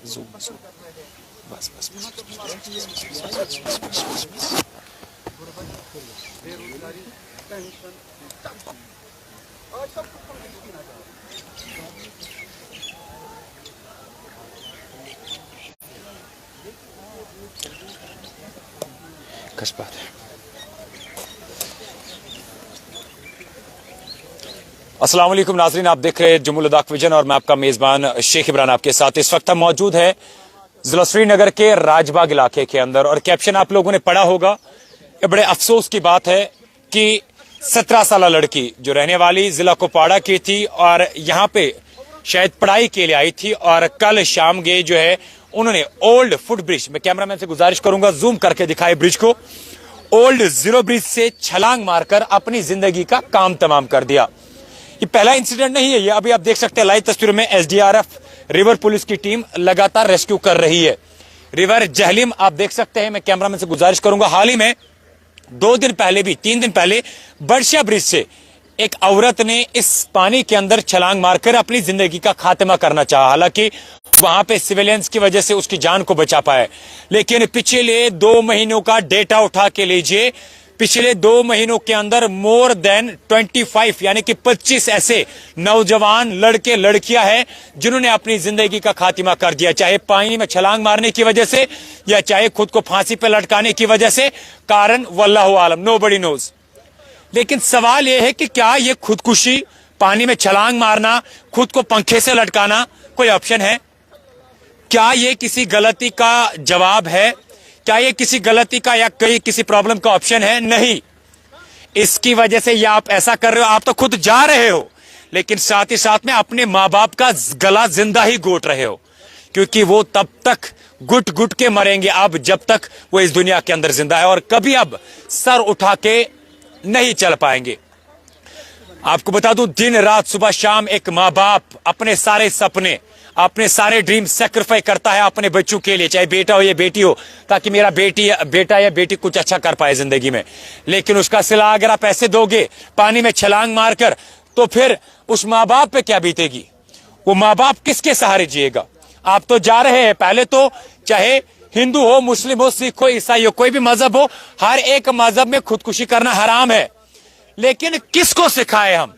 Zoom बस बस बस कस बात है। अस्सलाम वालेकुम नाज़रीन, आप देख रहे हैं जुम्मुल लद्दाख विजन और मैं आपका मेज़बान शेख इमरान आपके साथ। इस वक्त हम मौजूद है जिला श्रीनगर के राजबाग इलाके के अंदर और कैप्शन आप लोगों ने पढ़ा होगा। ये बड़े अफसोस की बात है कि 17 साल लड़की जो रहने वाली जिला कुपवाड़ा की थी और यहाँ पे शायद पढ़ाई के लिए आई थी और कल शाम गए जो है उन्होंने ओल्ड फुट ब्रिज, मैं कैमरामैन से गुजारिश करूंगा जूम करके दिखाए ब्रिज को, ओल्ड जीरो ब्रिज से छलांग मारकर अपनी जिंदगी का काम तमाम कर दिया। ये पहला इंसिडेंट नहीं है, ये अभी आप देख सकते हैं लाइव तस्वीरों में एसडीआरएफ रिवर पुलिस की टीम लगातार रेस्क्यू कर रही है। रिवर जहलीम आप देख सकते हैं, मैं कैमरामैन से गुजारिश करूंगा, हाल ही में 2 दिन पहले भी 3 दिन पहले बड़शिया ब्रिज से एक औरत ने इस पानी के अंदर छलांग मारकर अपनी जिंदगी का खात्मा करना चाहा। हालांकि वहां पे सिविलियंस की वजह से उसकी जान को बचा पाए, लेकिन पिछले 2 महीनों का डेटा उठा के लीजिए, पिछले 2 महीनों के अंदर मोर देन 25 यानी कि 25 ऐसे नौजवान लड़के लड़कियां हैं जिन्होंने अपनी जिंदगी का खात्मा कर दिया, चाहे पानी में छलांग मारने की वजह से या चाहे खुद को फांसी पर लटकाने की वजह से। कारण वल्लाहु आलम, नोबडी नोज। लेकिन सवाल यह है कि क्या यह खुदकुशी, पानी में छलांग मारना, खुद को पंखे से लटकाना कोई ऑप्शन है? क्या यह किसी गलती का जवाब है? क्या ये किसी गलती का या किसी प्रॉब्लम का ऑप्शन है? नहीं। इसकी वजह से ये आप ऐसा कर रहे हो, आप तो खुद जा रहे हो लेकिन साथ ही साथ में अपने माँ बाप का गला जिंदा ही घोट रहे हो, क्योंकि वो तब तक घुट घुट के मरेंगे अब जब तक वो इस दुनिया के अंदर जिंदा है और कभी अब सर उठा के नहीं चल पाएंगे। आपको बता दूं, दिन रात सुबह शाम एक माँ बाप अपने सारे सपने, अपने सारे ड्रीम सेक्रीफाइस करता है अपने बच्चों के लिए, चाहे बेटा हो या बेटी हो, ताकि मेरा बेटा या बेटी कुछ अच्छा कर पाए जिंदगी में। लेकिन उसका सिला अगर आप ऐसे दोगे पानी में छलांग मारकर, तो फिर उस माँ बाप पे क्या बीतेगी? वो माँ बाप किसके सहारे जिएगा? आप तो जा रहे हैं, पहले तो चाहे हिंदू हो, मुस्लिम हो, सिख हो, ईसाई हो, कोई भी मजहब हो, हर एक मजहब में खुदकुशी करना हराम है। लेकिन किसको सिखाए हम?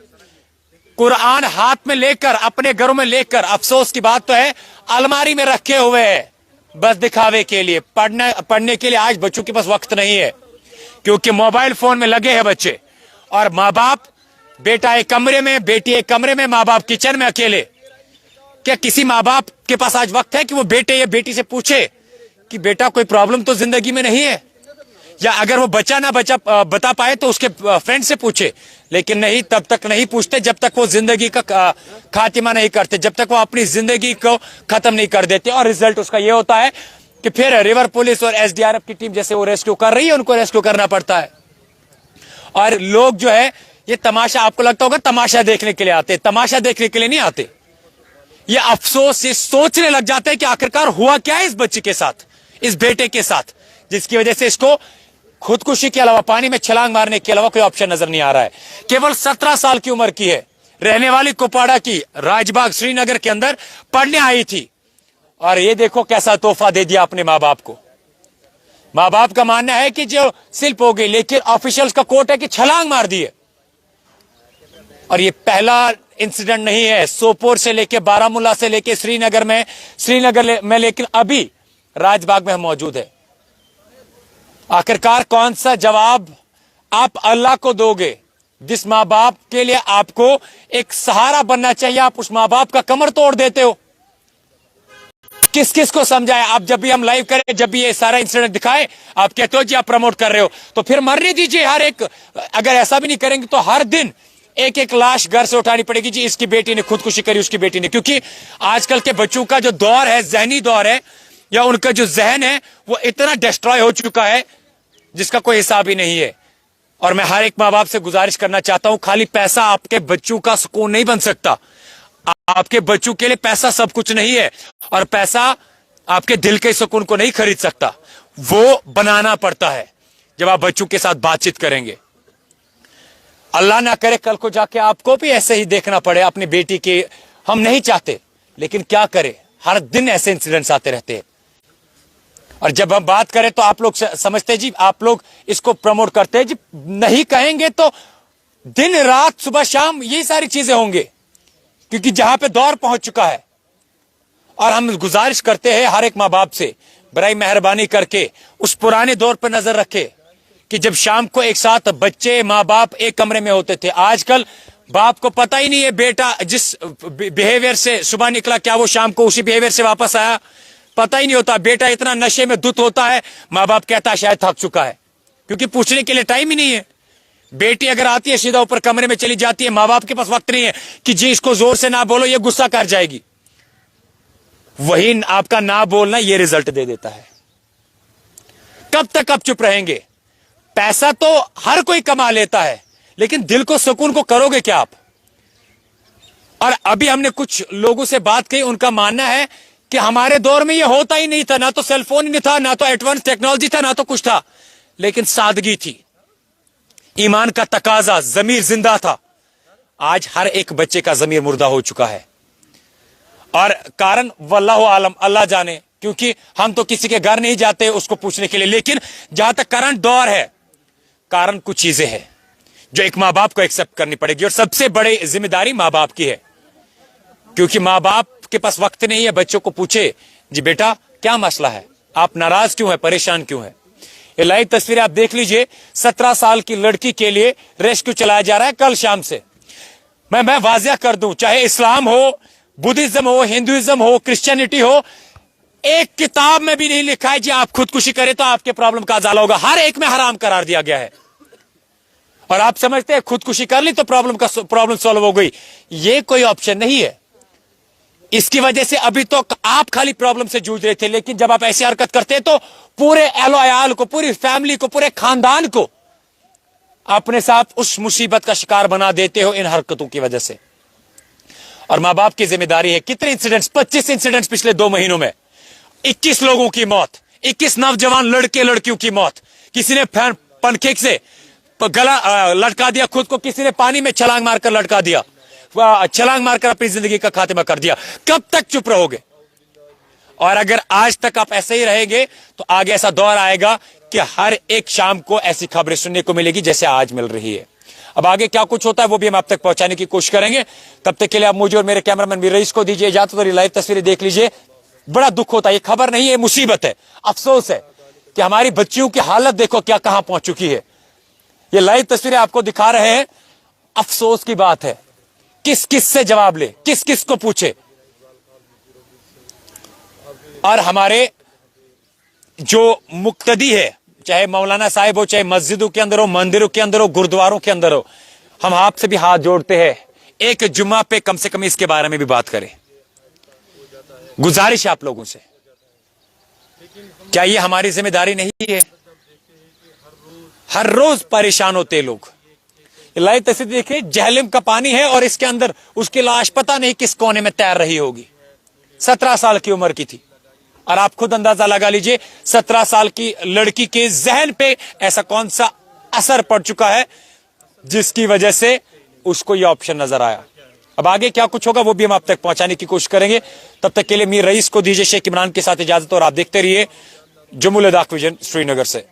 कुरान हाथ में लेकर, अपने घरों में लेकर, अफसोस की बात तो है अलमारी में रखे हुए हैं बस दिखावे के लिए। पढ़ने के लिए आज बच्चों के पास वक्त नहीं है, क्योंकि मोबाइल फोन में लगे हैं बच्चे और माँ बाप, बेटा एक कमरे में, बेटी एक कमरे में, माँ बाप किचन में अकेले। क्या किसी माँ बाप के पास आज वक्त है कि वो बेटे या बेटी से पूछे कि बेटा कोई प्रॉब्लम तो जिंदगी में नहीं है? या अगर वो बता पाए तो उसके फ्रेंड से पूछे। लेकिन नहीं, तब तक नहीं पूछते जब तक वो जिंदगी का खात्मा नहीं करते, जब तक वो अपनी जिंदगी को खत्म नहीं कर देते। और रिजल्ट उसका ये होता है कि फिर रिवर पुलिस और एसडीआरएफ की टीम जैसे वो रेस्क्यू कर रही है, उनको रेस्क्यू करना पड़ता है। और लोग जो है ये तमाशा, आपको लगता होगा तमाशा देखने के लिए आते, तमाशा देखने के लिए नहीं आते। ये अफसोस, ये सोचने लग जाते हैं कि आखिरकार हुआ क्या है इस बच्चे के साथ, इस बेटे के साथ, जिसकी वजह से इसको खुदकुशी के अलावा, पानी में छलांग मारने के अलावा कोई ऑप्शन नजर नहीं आ रहा है। केवल 17 साल की उम्र की है, रहने वाली कुपवाड़ा की, राजबाग श्रीनगर के अंदर पढ़ने आई थी और ये देखो कैसा तोहफा दे दिया अपने माँ बाप को। माँ बाप का मानना है कि जो स्लिप हो गई, लेकिन ऑफिशियल्स का कोर्ट है कि छलांग मार दिए। और ये पहला इंसिडेंट नहीं है, सोपोर से लेके, बारामूला से लेके श्रीनगर में, लेकिन अभी राजबाग में हम मौजूद है। आखिरकार कौन सा जवाब आप अल्लाह को दोगे? जिस माँ बाप के लिए आपको एक सहारा बनना चाहिए, आप उस माँ बाप का कमर तोड़ देते हो। किस किस को समझाए? आप जब भी हम लाइव करें, जब भी ये सारा इंसिडेंट दिखाए, आप कहते हो जी आप प्रमोट कर रहे हो, तो फिर मरने दीजिए हर एक। अगर ऐसा भी नहीं करेंगे तो हर दिन एक एक लाश घर से उठानी पड़ेगी, जी इसकी बेटी ने खुदकुशी करी, उसकी बेटी ने। क्योंकि आजकल के बच्चों का जो दौर है, जहनी दौर है, या उनका जो जहन है वो इतना डिस्ट्रॉय हो चुका है जिसका कोई हिसाब ही नहीं है। और मैं हर एक माँ बाप से गुजारिश करना चाहता हूं, खाली पैसा आपके बच्चों का सुकून नहीं बन सकता। आपके बच्चों के लिए पैसा सब कुछ नहीं है और पैसा आपके दिल के सुकून को नहीं खरीद सकता, वो बनाना पड़ता है जब आप बच्चों के साथ बातचीत करेंगे। अल्लाह ना करे कल को जाके आपको भी ऐसे ही देखना पड़े अपनी बेटी के। हम नहीं चाहते, लेकिन क्या करें, हर दिन ऐसे इंसिडेंट्स आते रहते हैं। और जब हम बात करें तो आप लोग समझते हैं जी, आप लोग इसको प्रमोट करते हैं जी, नहीं कहेंगे तो दिन रात सुबह शाम ये सारी चीजें होंगे, क्योंकि जहां पे दौर पहुंच चुका है। और हम गुजारिश करते हैं हर एक माँ बाप से, बराई मेहरबानी करके उस पुराने दौर पर नजर रखे कि जब शाम को एक साथ बच्चे माँ बाप एक कमरे में होते थे। आजकल बाप को पता ही नहीं है बेटा जिस बिहेवियर से सुबह निकला क्या वो शाम को उसी बिहेवियर से वापस आया, पता ही नहीं होता। बेटा इतना नशे में धुत होता है, माँ बाप कहता है शायद थक चुका है, क्योंकि पूछने के लिए टाइम ही नहीं है। बेटी अगर आती है सीधा ऊपर कमरे में चली जाती है, माँ बाप के पास वक्त नहीं है कि जी इसको जोर से ना बोलो ये गुस्सा कर जाएगी। वही आपका ना बोलना ये रिजल्ट दे देता है। कब तक आप चुप रहेंगे? पैसा तो हर कोई कमा लेता है, लेकिन दिल को सुकून को करोगे क्या आप? और अभी हमने कुछ लोगों से बात की, उनका मानना है कि हमारे दौर में ये होता ही नहीं था, ना तो सेलफोन नहीं था, ना तो एडवांस टेक्नोलॉजी था, ना तो कुछ था, लेकिन सादगी थी, ईमान का तकाजा, जमीर जिंदा था। आज हर एक बच्चे का जमीर मुर्दा हो चुका है। और कारण वल्लाहु आलम, अल्लाह जाने, क्योंकि हम तो किसी के घर नहीं जाते उसको पूछने के लिए। लेकिन जहां तक करंट दौर है, कारण कुछ चीजें हैं जो एक माँ बाप को एक्सेप्ट करनी पड़ेगी, और सबसे बड़ी जिम्मेदारी माँ बाप की है, क्योंकि माँ बाप के पास वक्त नहीं है बच्चों को पूछे जी बेटा क्या मसला है, आप नाराज क्यों है, परेशान क्यों है। ये लाइव तस्वीरें आप देख लीजिए, 17 साल की लड़की के लिए रेस्क्यू चलाया जा रहा है कल शाम से। मैं वाजिया कर दूं, चाहे इस्लाम हो, बुद्धिज्म हो, हिंदुइज्म हो, क्रिश्चियनिटी हो, एक किताब में भी नहीं लिखा है जी आप खुदकुशी करें तो आपके प्रॉब्लम का अजाला होगा। हर एक में हराम करार दिया गया है। और आप समझते हैं खुदकुशी कर ली तो प्रॉब्लम सॉल्व हो गई, ये कोई ऑप्शन नहीं है। इसकी वजह से अभी तो आप खाली प्रॉब्लम से जूझ रहे थे, लेकिन जब आप ऐसी हरकत करते हैं तो पूरे अहलो अयाल को, पूरी फैमिली को, पूरे खानदान को अपने साथ उस मुसीबत का शिकार बना देते हो इन हरकतों की वजह से। और मां बाप की जिम्मेदारी है। कितने इंसिडेंट्स, 25 इंसिडेंट्स पिछले 2 महीनों में, 21 लोगों की मौत, 21 नौजवान लड़के लड़कियों की मौत। किसी ने पनखेक से गला लटका दिया खुद को, किसी ने पानी में छलांग मारकर लटका दिया, छलांग मारकर अपनी जिंदगी का खात्मा कर दिया। कब तक चुप रहोगे? और अगर आज तक आप ऐसे ही रहेंगे तो आगे ऐसा दौर आएगा कि हर एक शाम को ऐसी खबरें सुनने को मिलेगी जैसे आज मिल रही है। अब आगे क्या कुछ होता है वो भी हम आप तक पहुंचाने की कोशिश करेंगे। तब तक के लिए आप मुझे और मेरे कैमरामैन मीर रईस को दीजिए इजाजत। और लाइव तस्वीरें देख लीजिए। बड़ा दुख होता है, ये खबर नहीं है, मुसीबत है, अफसोस है कि हमारी बच्चियों की हालत देखो क्या कहां पहुंच चुकी है। ये लाइव तस्वीरें आपको दिखा रहे हैं, अफसोस की बात है। किस किस से जवाब ले, किस किस को पूछे। और हमारे जो मुक्तदी है, चाहे मौलाना साहिब हो, चाहे मस्जिदों के अंदर हो, मंदिरों के अंदर हो, गुरुद्वारों के अंदर हो, हम आपसे भी हाथ जोड़ते हैं, एक जुम्मा पे कम से कम इसके बारे में भी बात करें। गुजारिश है आप लोगों से, क्या ये हमारी जिम्मेदारी नहीं है? हर रोज परेशान होते लोग। लाइव तस्वीर देखिए, जहलम का पानी है और इसके अंदर उसकी लाश पता नहीं किस कोने में तैर रही होगी। 17 साल की उम्र की थी। और आप खुद अंदाजा लगा लीजिए 17 साल की लड़की के जहन पे ऐसा कौन सा असर पड़ चुका है जिसकी वजह से उसको यह ऑप्शन नजर आया। अब आगे क्या कुछ होगा वो भी हम आप तक पहुंचाने की कोशिश करेंगे। तब तक के लिए मीर रईस को दीजिए शेख इमरान के साथ इजाजत, और आप देखते रहिए जुम्मुल दाख विजन श्रीनगर से।